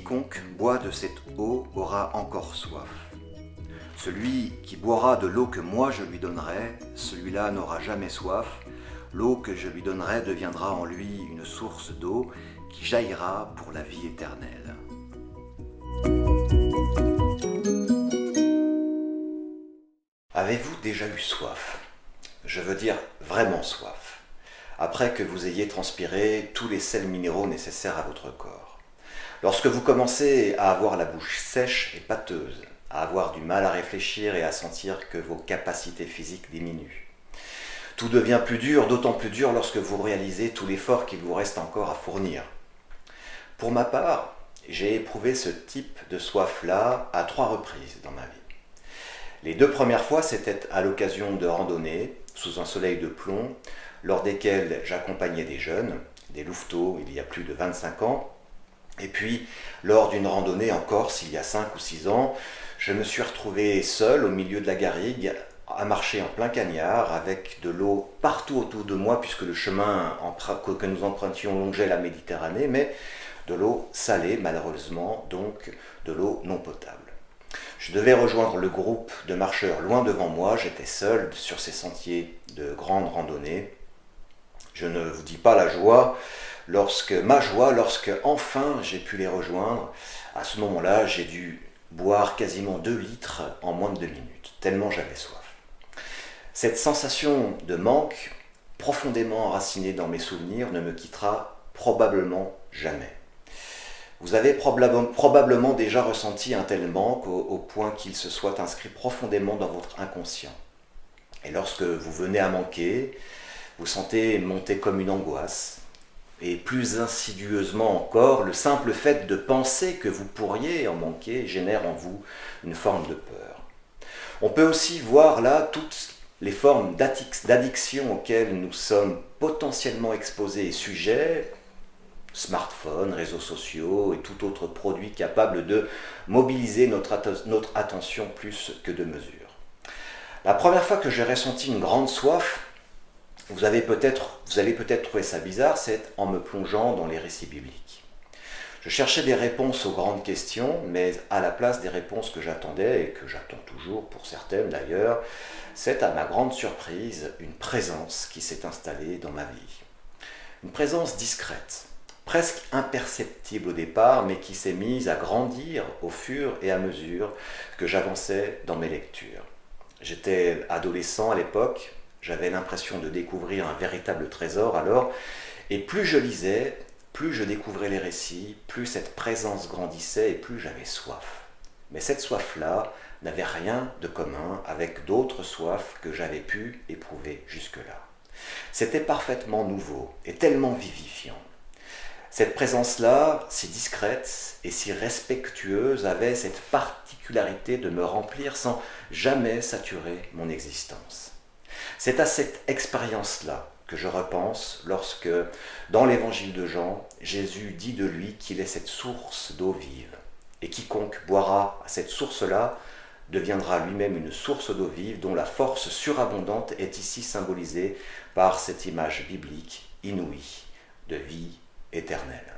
quiconque boit de cette eau aura encore soif. Celui qui boira de l'eau que moi je lui donnerai, celui-là n'aura jamais soif. L'eau que je lui donnerai deviendra en lui une source d'eau qui jaillira pour la vie éternelle. Avez-vous déjà eu soif? Je veux dire vraiment soif, après que vous ayez transpiré tous les sels minéraux nécessaires à votre corps. Lorsque vous commencez à avoir la bouche sèche et pâteuse, à avoir du mal à réfléchir et à sentir que vos capacités physiques diminuent. Tout devient plus dur, d'autant plus dur lorsque vous réalisez tout l'effort qu'il vous reste encore à fournir. Pour ma part, j'ai éprouvé ce type de soif-là à 3 reprises dans ma vie. Les 2 premières fois, c'était à l'occasion de randonnées sous un soleil de plomb, lors desquelles j'accompagnais des jeunes, des louveteaux, il y a plus de 25 ans. Et puis, lors d'une randonnée en Corse, il y a 5 ou 6 ans, je me suis retrouvé seul au milieu de la garrigue, à marcher en plein cagnard, avec de l'eau partout autour de moi, puisque le chemin que nous empruntions longeait la Méditerranée, mais de l'eau salée, malheureusement, donc de l'eau non potable. Je devais rejoindre le groupe de marcheurs loin devant moi, j'étais seul sur ces sentiers de grande randonnée. Je ne vous dis pas ma joie lorsque enfin j'ai pu les rejoindre. À ce moment-là, j'ai dû boire quasiment 2 litres en moins de 2 minutes, tellement j'avais soif. Cette sensation de manque, profondément enracinée dans mes souvenirs, ne me quittera probablement jamais. Vous avez probablement déjà ressenti un tel manque au point qu'il se soit inscrit profondément dans votre inconscient. Et lorsque vous venez à manquer, vous sentez monter comme une angoisse. Et plus insidieusement encore, le simple fait de penser que vous pourriez en manquer génère en vous une forme de peur. On peut aussi voir là toutes les formes d'addiction auxquelles nous sommes potentiellement exposés et sujets, smartphones, réseaux sociaux et tout autre produit capable de mobiliser notre attention plus que de mesure. La première fois que j'ai ressenti une grande soif, vous allez peut-être trouver ça bizarre, c'est en me plongeant dans les récits bibliques. Je cherchais des réponses aux grandes questions, mais à la place des réponses que j'attendais, et que j'attends toujours pour certaines d'ailleurs, c'est à ma grande surprise une présence qui s'est installée dans ma vie. Une présence discrète, presque imperceptible au départ, mais qui s'est mise à grandir au fur et à mesure que j'avançais dans mes lectures. J'étais adolescent à l'époque, j'avais l'impression de découvrir un véritable trésor alors, et plus je lisais, plus je découvrais les récits, plus cette présence grandissait et plus j'avais soif. Mais cette soif-là n'avait rien de commun avec d'autres soifs que j'avais pu éprouver jusque-là. C'était parfaitement nouveau et tellement vivifiant. Cette présence-là, si discrète et si respectueuse, avait cette particularité de me remplir sans jamais saturer mon existence. C'est à cette expérience-là que je repense lorsque, dans l'évangile de Jean, Jésus dit de lui qu'il est cette source d'eau vive. Et quiconque boira à cette source-là deviendra lui-même une source d'eau vive dont la force surabondante est ici symbolisée par cette image biblique inouïe de vie éternelle.